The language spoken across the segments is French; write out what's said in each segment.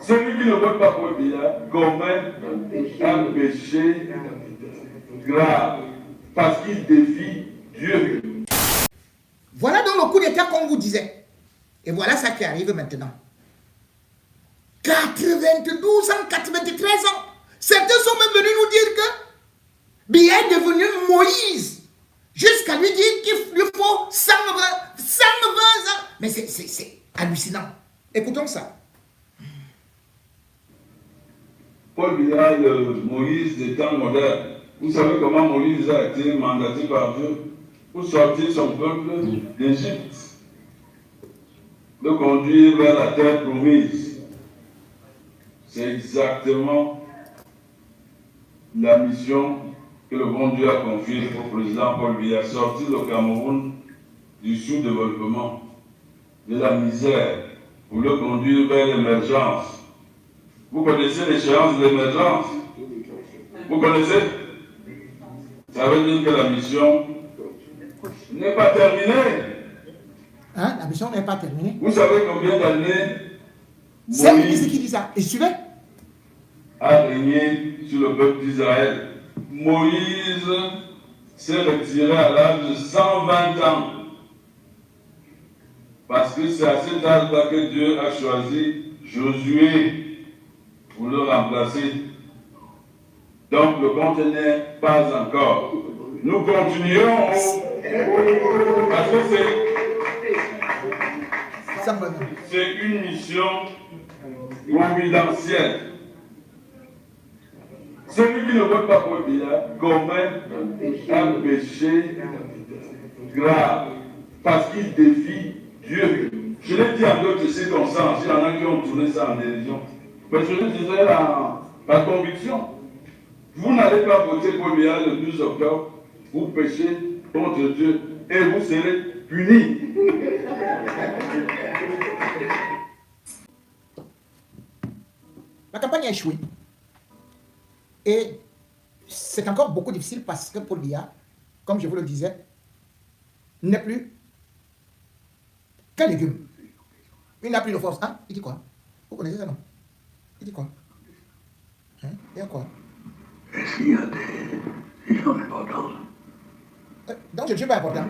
Celui qui ne vote pas Paul Biya commet un péché grave parce qu'il défie Dieu. Voilà donc le coup d'état qu'on vous disait. Et voilà ça qui arrive maintenant. 92 ans, 93 ans. Certains sont même venus nous dire que Biya est devenu Moïse. Jusqu'à lui dire qu'il lui faut 120 ans. Mais c'est hallucinant. Écoutons ça. Paul Biya, le Moïse des temps modernes. Vous savez comment Moïse a été mandaté par Dieu pour sortir son peuple d'Égypte, le conduire vers la terre promise. C'est exactement la mission que le bon Dieu a confiée au président Paul Biya, sortir le Cameroun du sous-développement, de la misère, pour le conduire vers l'émergence. Vous connaissez l'échéance de l'émergence? Vous connaissez? Ça veut dire que la mission n'est pas terminée. Hein? La mission n'est pas terminée. Vous savez combien d'années C'est Moïse qui dit ça. Et suivez. A régné sur le peuple d'Israël. Moïse s'est retiré à l'âge de 120 ans. Parce que c'est à cet âge-là que Dieu a choisi Josué pour le remplacer. Donc le compte n'est pas encore. Nous continuons parce que c'est une mission providentielle. Celui qui ne vote pas pour Biya commet un péché grave parce qu'il défie Dieu. Je l'ai dit en d'autres circonstances, il y en a qui ont tourné ça en dérision. Mais je le disais par conviction. Vous n'allez pas voter pour Biya le 12 octobre, vous péchez contre Dieu et vous serez punis. La campagne a échoué. Et c'est encore beaucoup difficile parce que Paul Biya, comme je vous le disais, n'est plus qu'un légume. Il n'a plus de force. Hein? Il dit quoi? Vous connaissez ça, non? Il dit quoi? Hein? Il y a quoi? Est-ce qu'il y a des gens importants? Donc je ne suis pas important.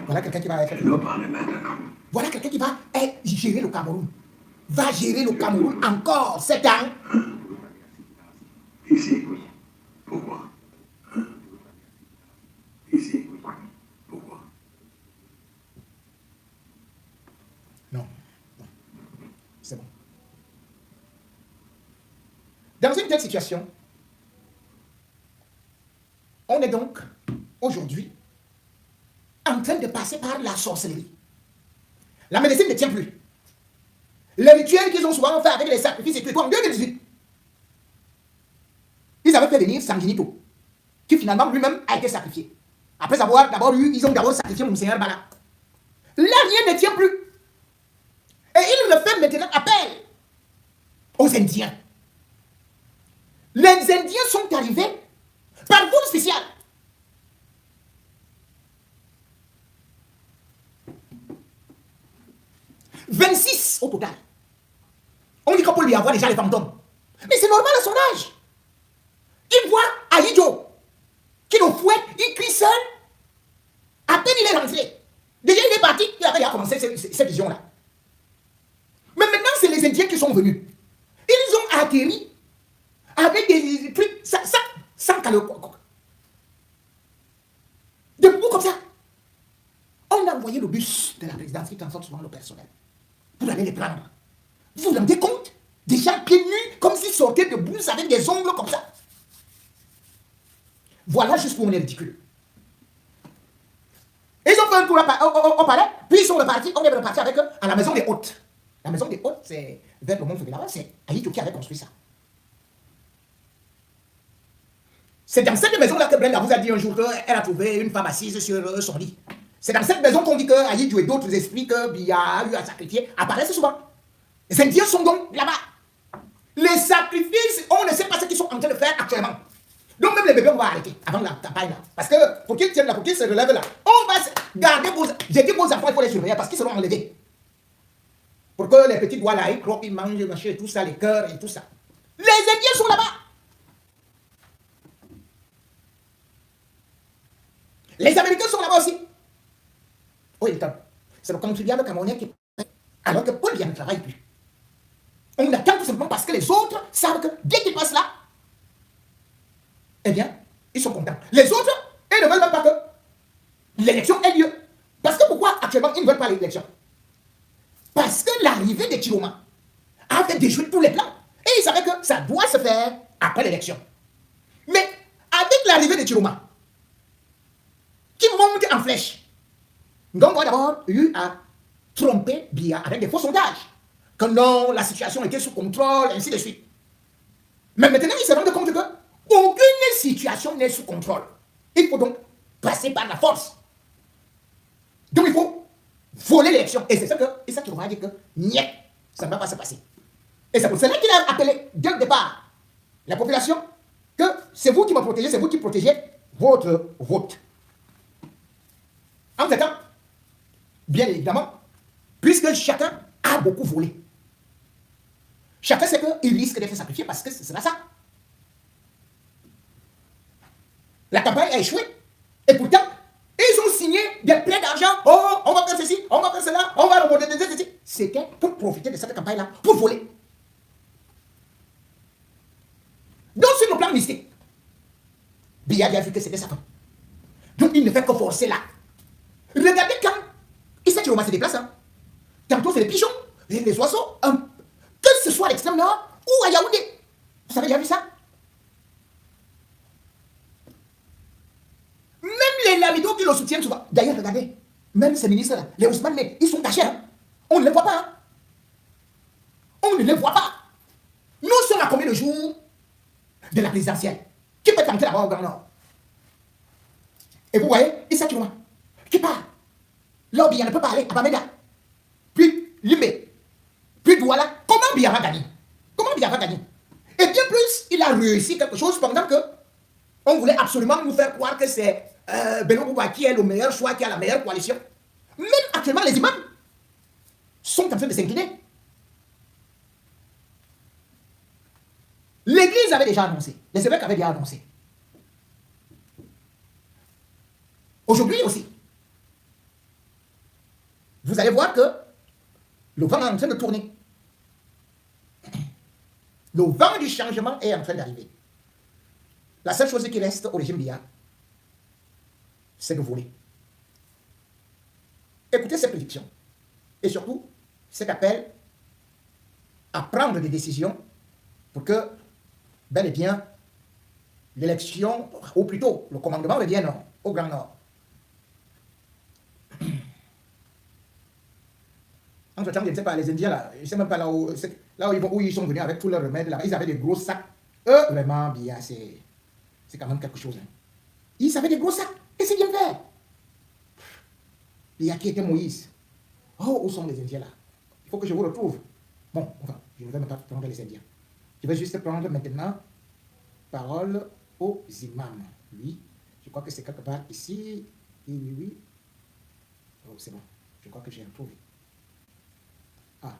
Voilà quelqu'un qui va être... Voilà quelqu'un qui va gérer le Cameroun. Va gérer le Cameroun encore 7 ans. Ici, oui. Pourquoi? Ici, oui. Pourquoi? Non. C'est bon. Dans une telle situation, on est donc aujourd'hui en train de passer par la sorcellerie. La médecine ne tient plus. Les rituels qu'ils ont souvent fait avec les sacrifices et tout, en 2018, ils avaient fait venir Sanginito, qui finalement lui-même a été sacrifié. Après avoir ils ont d'abord sacrifié Monseigneur Bala. Là, rien ne tient plus. Et ils refait maintenant appel aux Indiens. Les Indiens sont arrivés par vol spécial. « 26 au total. » On dit qu'on peut lui avoir déjà les fantômes. Mais c'est normal à son âge. Il voit Aïdjo, qui le fouette, il crie seul. À peine il est rentré. Déjà il est parti, il avait déjà commencé cette vision-là. Mais maintenant, c'est les Indiens qui sont venus. Ils ont atterri avec des trucs, sans calocoque. Des bouts comme ça. On a envoyé le bus de la présidence qui transporte souvent le personnel pour aller les prendre. Vous vous rendez compte? Des gens pieds nus, comme s'ils sortaient de bus avec des ongles comme ça. Voilà juste pour on est ridicule. Ils ont fait un tour au palais, puis ils sont repartis, on est reparti avec eux à la maison des hôtes. La maison des hôtes, c'est vers le Mont Fédéral, c'est Aïdjo qui avait construit ça. C'est dans cette maison-là que Brenda vous a dit un jour qu'elle a trouvé une femme assise sur son lit. C'est dans cette maison qu'on dit que Aïdjo et d'autres esprits que Biya a eu à sacrifier apparaissent souvent. Les Indiens sont donc là-bas. Les sacrifices, on ne sait pas ce qu'ils sont en train de faire actuellement. Donc même les bébés, on va arrêter avant la campagne là. Parce que pour qu'ils tiennent là, pour qu'ils se relèvent là, on va garder vos... J'ai dit vos enfants, il faut les surveiller parce qu'ils seront enlevés. Pour que les petits doigts là, ils croquent, ils mangent, machin et tout ça, les cœurs et tout ça. Les Indiens sont là-bas. Les Américains sont là-bas aussi. Oui, c'est le contribuable camerounais qui... Alors que Paul Biya ne travaille plus. On attend tout simplement parce que les autres savent que dès qu'ils passent là, eh bien, ils sont contents. Les autres, ils ne veulent même pas que l'élection ait lieu. Parce que pourquoi actuellement ils ne veulent pas l'élection? Parce que l'arrivée de Chiroma a fait déjouer tous les plans. Et ils savaient que ça doit se faire après l'élection. Mais avec l'arrivée de Chiroma, qui monte en flèche, donc on a d'abord eu à tromper Biya avec des faux sondages. Que non, la situation était sous contrôle, ainsi de suite. Mais maintenant, ils se rendent compte que aucune situation n'est sous contrôle. Il faut donc passer par la force. Donc il faut voler l'élection. Et c'est ça qu'il va dire que niet, ça ne va pas se passer. Et c'est pour cela qu'il a appelé dès le départ la population que c'est vous qui me protégez, c'est vous qui protégez votre vote. En ce temps, bien évidemment, puisque chacun a beaucoup volé, chacun sait qu'il risque d'être sacrifié parce que ce sera ça. La campagne a échoué. Et pourtant, ils ont signé des plaies d'argent. Oh, on va faire ceci, on va faire cela, on va remonter ceci. C'était pour profiter de cette campagne-là, pour voler. Donc, sur le plan mystique, Biya a vu que c'était sa femme. Donc, il ne fait que forcer là. Regardez quand Issa Chiroma se déplace. Hein. Tantôt, c'est les pigeons, les oiseaux. Que ce soit à l'extrême nord ou à Yaoundé. Vous avez déjà vu ça? Même les Lamido qui le soutiennent souvent. D'ailleurs, regardez, même ces ministres-là, les Ousmane, ils sont cachés. Hein. On ne les voit pas. Hein. On ne les voit pas. Nous sommes à combien de jours de la présidentielle? Qui peut entrer là-bas au Grand Nord? Et vous voyez, Issa Chiroma, qui part. Là, Biya ne peut pas aller à Bamenda. Puis, Limbe. Puis, Douala. Comment Biya va gagner? Comment Biya va gagner? Et bien plus, il a réussi quelque chose pendant que on voulait absolument nous faire croire que c'est Beno Bouba qui est le meilleur choix, qui a la meilleure coalition. Même actuellement, les imams sont en train de s'incliner. L'église avait déjà annoncé. Les évêques avaient déjà annoncé. Aujourd'hui aussi, vous allez voir que le vent est en train de tourner. Le vent du changement est en train d'arriver. La seule chose qui reste au régime Biya, c'est de voler. Écoutez ces prédictions. Et surtout, cet appel à prendre des décisions pour que, bel et bien, l'élection, ou plutôt le commandement revienne au Grand Nord. Entre-temps, je ne sais pas, les Indiens là, je ne sais même pas là où ils sont venus avec tous leurs remèdes là, ils avaient des gros sacs. Eux, vraiment, Biya, c'est quand même quelque chose. Hein. Ils avaient des gros sacs. Et c'est bien fait. Biya qui était Moïse. Oh, où sont les Indiens là? Il faut que je vous retrouve. Bon, enfin, je ne vais même pas prendre les Indiens. Je vais juste prendre maintenant parole aux imams. Oui, je crois que c'est quelque part ici. Oui. Oh, c'est bon. Je crois que j'ai retrouvé. Ah.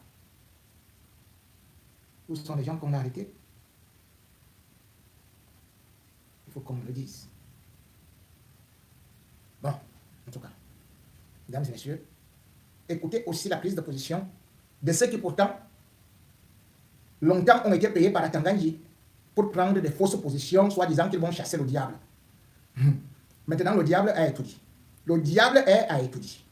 Où sont les gens qu'on a arrêtés? Il faut qu'on me le dise. Bon, en tout cas, mesdames et messieurs, écoutez aussi la prise de position de ceux qui pourtant longtemps ont été payés par la Tanganji pour prendre des fausses positions, soi-disant qu'ils vont chasser le diable. Maintenant, le diable a tout dit. Le diable a tout dit.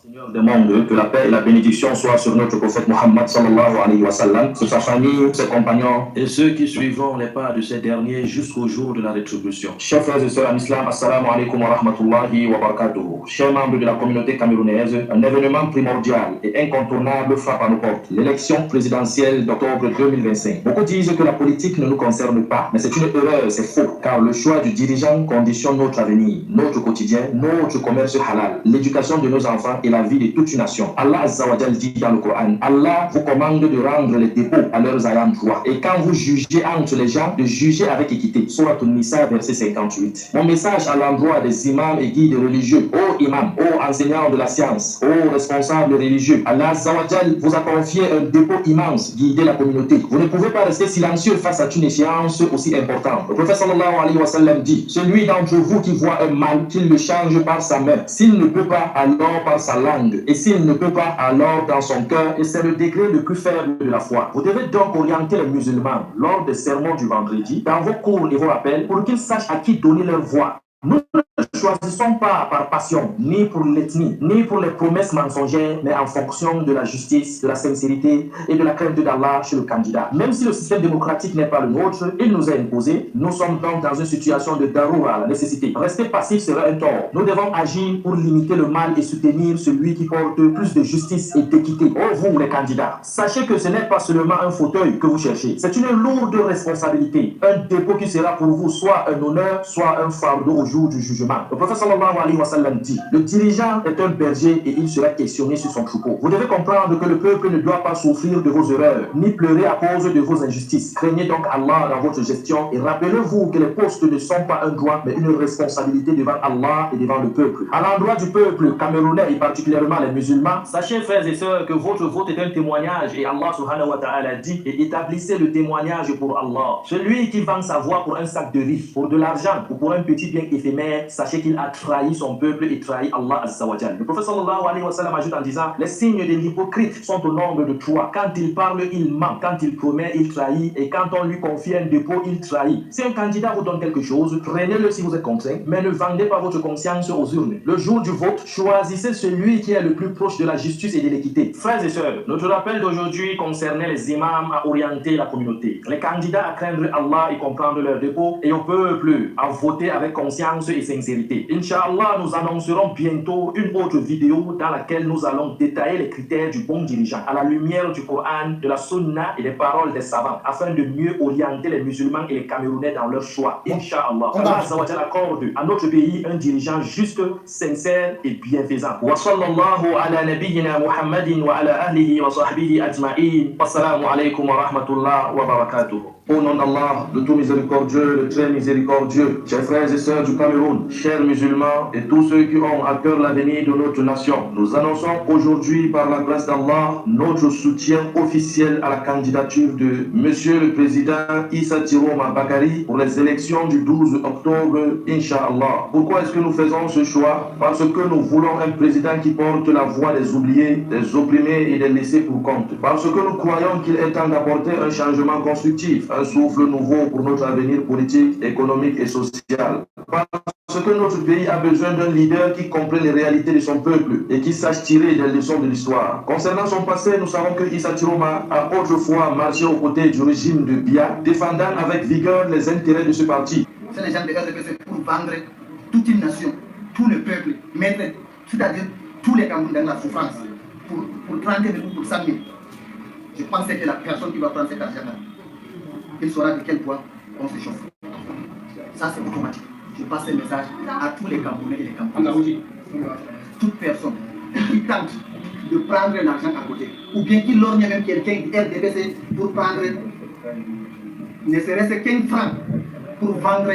Seigneur demande que la paix et la bénédiction soient sur notre prophète Mohammed sallallahu alayhi wa sallam, sur sa famille, ses compagnons et ceux qui suivront les pas de ces derniers jusqu'au jour de la rétribution. Chers frères et sœurs en islam, assalamu alaikum wa rahmatullahi wa barakatuh. Chers membres de la communauté camerounaise, un événement primordial et incontournable frappe à nos portes, l'élection présidentielle d'octobre 2025. Beaucoup disent que la politique ne nous concerne pas, mais c'est une erreur, c'est faux, car le choix du dirigeant conditionne notre avenir, notre quotidien, notre commerce halal, l'éducation de nos enfants et la vie de toute une nation. Allah Azza wa Jal dit dans le Coran, Allah vous commande de rendre les dépôts à leurs ayants droit. Et quand vous jugez entre les gens, de juger avec équité. Sourate An-Nisa, verset 58. Mon message à l'endroit des imams et guides religieux, ô imams, ô enseignants de la science, ô responsables religieux, Allah Azza wa Jal vous a confié un dépôt immense, guider la communauté. Vous ne pouvez pas rester silencieux face à une échéance aussi importante. Le prophète sallallahu alayhi wa sallam dit, celui d'entre vous qui voit un mal, qu'il le change par sa main. S'il ne peut pas, alors par sa langue. Et s'il ne peut pas, alors dans son cœur. Et c'est le degré le plus faible de la foi. Vous devez donc orienter les musulmans lors des sermons du vendredi, dans vos cours et vos rappels, pour qu'ils sachent à qui donner leur voix. Nous ne choisissons pas par passion, ni pour l'ethnie, ni pour les promesses mensongères, mais en fonction de la justice, de la sincérité et de la crainte d'Allah chez le candidat. Même si le système démocratique n'est pas le nôtre, il nous est imposé. Nous sommes donc dans une situation de daroura, la nécessité. Rester passif serait un tort. Nous devons agir pour limiter le mal et soutenir celui qui porte plus de justice et d'équité. Oh vous les candidats, sachez que ce n'est pas seulement un fauteuil que vous cherchez. C'est une lourde responsabilité. Un dépôt qui sera pour vous soit un honneur, soit un fardeau au jour du jugement. Le prophète sallallahu alayhi wa sallam dit, le dirigeant est un berger et il sera questionné sur son troupeau. Vous devez comprendre que le peuple ne doit pas souffrir de vos erreurs, ni pleurer à cause de vos injustices. Craignez donc Allah dans votre gestion et rappelez-vous que les postes ne sont pas un droit, mais une responsabilité devant Allah et devant le peuple. À l'endroit du peuple camerounais et particulièrement les musulmans, sachez frères et sœurs que votre vote est un témoignage et Allah subhanahu wa ta'ala dit, et établissez le témoignage pour Allah. Celui qui vend sa voix pour un sac de riz, pour de l'argent ou pour un petit bien éphémère, sachez qu'il a trahi son peuple et trahi Allah Azza wa Jal. Le prophète sallallahu alayhi wa sallam ajoute en disant, les signes de l'hypocrite sont au nombre de 3. Quand il parle, il ment. Quand il promet, il trahit. Et quand on lui confie un dépôt, il trahit. Si un candidat vous donne quelque chose, prenez-le si vous êtes contraint, mais ne vendez pas votre conscience aux urnes. Le jour du vote, choisissez celui qui est le plus proche de la justice et de l'équité. Frères et sœurs, notre rappel d'aujourd'hui concernait les imams à orienter la communauté, les candidats à craindre Allah et comprendre leur dépôt, et au peuple à voter avec conscience et sincérité. Inch'Allah, nous annoncerons bientôt une autre vidéo dans laquelle nous allons détailler les critères du bon dirigeant à la lumière du Coran, de la Sunna et des paroles des savants, afin de mieux orienter les musulmans et les Camerounais dans leur choix. Inch'Allah, Allah accorde à notre pays un dirigeant juste, sincère et bienfaisant. Wa sallallahu ala nabiyyina Muhammadin wa ala ahlihi wa sahbihi ajma'in. Wassalamu alaykum wa rahmatullah wa barakatuh. Au nom d'Allah, le tout miséricordieux, le très miséricordieux, chers frères et sœurs du Cameroun, chers musulmans et tous ceux qui ont à cœur l'avenir de notre nation, nous annonçons aujourd'hui par la grâce d'Allah notre soutien officiel à la candidature de Monsieur le Président Issa Tiroma Bakari pour les élections du 12 octobre, Inch'Allah. Pourquoi est-ce que nous faisons ce choix? Parce que nous voulons un président qui porte la voix des oubliés, des opprimés et des laissés pour compte. Parce que nous croyons qu'il est temps d'apporter un changement constructif, un souffle nouveau pour notre avenir politique, économique et social. Parce que notre pays a besoin d'un leader qui comprenne les réalités de son peuple et qui sache tirer des leçons de l'histoire. Concernant son passé, nous savons que Issa Tiroma a autrefois marché aux côtés du régime de Biya, défendant avec vigueur les intérêts de ce parti. C'est les gens de que c'est pour vendre toute une nation, tout le peuple, mettre, c'est-à-dire tous les Camerounais dans la souffrance, pour 30 000 ou pour 100 000. Je pense que la personne qui va prendre cet argent-là, il saura de quel point on se chauffe. Ça, c'est automatique. Je passe le message à tous les Camerounais et les Camerounais. Toute personne qui tente de prendre l'argent à côté, ou bien qui lorgne même quelqu'un du RDPC pour prendre ne serait-ce qu'un franc pour vendre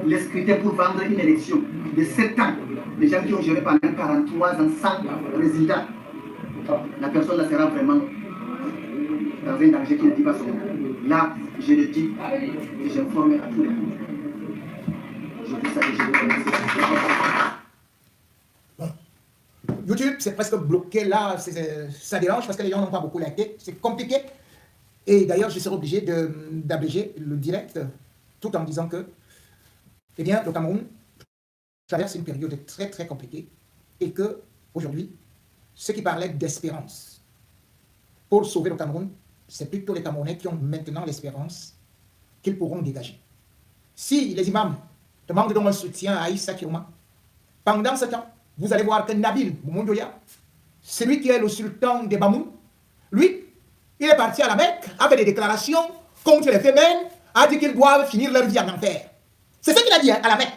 les scrutins, pour vendre une élection de 7 ans. Les gens qui ont géré pendant 43 ans sans résultat. La personne là sera vraiment dans un danger qui ne dit pas son nom. Là, je le dis et j'informe à tous les monde. Je dis ça et je le remercie. Bon. YouTube, c'est presque bloqué là, ça dérange parce que les gens n'ont pas beaucoup liké, c'est compliqué. Et d'ailleurs, je serai obligé d'abréger le direct tout en disant que, eh bien, le Cameroun traverse une période très très compliquée et que, aujourd'hui, ceux qui parlaient d'espérance pour sauver le Cameroun, c'est plutôt les Camerounais qui ont maintenant l'espérance qu'ils pourront dégager. Si les imams demandent donc un soutien à Issa Tiroma, pendant ce temps, vous allez voir que Nabil Boumoundoya, celui qui est le sultan des Bamoun, lui, il est parti à la Mecque avec des déclarations contre les femelles, a dit qu'ils doivent finir leur vie en enfer. C'est ce qu'il a dit à la Mecque.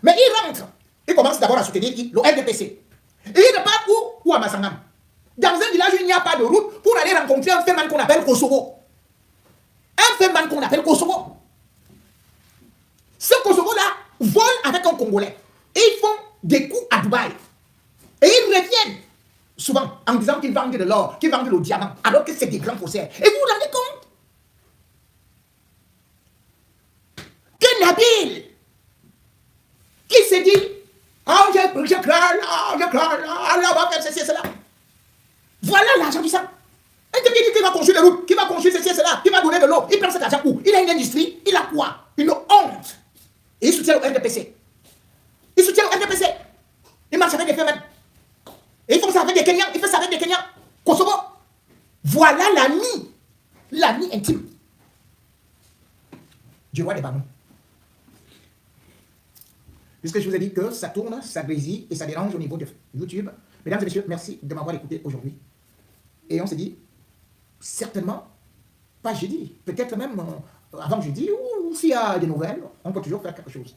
Mais il rentre, il commence d'abord à soutenir le RDPC. Et il ne part où à Massangam. Dans un village où il n'y a pas de route pour aller rencontrer un féman qu'on appelle Kosovo. Un féman qu'on appelle Kosovo. Ce Kosovo-là vole avec un Congolais. Et ils font des coups à Dubaï. Et ils reviennent souvent en disant qu'ils vendent de l'or, qu'ils vendent le diamant, alors que c'est des grands faussaires. Et vous vous rendez compte que Nabil, qui s'est dit, oh, je crains, Allah va faire ceci et cela. Voilà l'argent du sang. Un type qui va construire les routes, qui va construire ceci et cela, qui va donner de l'eau, il prend cet argent où? Il a une industrie, il a quoi? Une honte. Et il soutient le RDPC. Il soutient le RDPC. Il marche avec des femmes. Et ils font ça avec des Kenyans, il fait ça avec des Kenyans. Kosovo. Voilà l'ami intime du roi des Bamous. Puisque je vous ai dit que ça tourne, ça grésille et ça dérange au niveau de YouTube. Mesdames et messieurs, merci de m'avoir écouté aujourd'hui. Et on se dit, certainement, pas jeudi, peut-être même avant jeudi, ou s'il y a des nouvelles, on peut toujours faire quelque chose.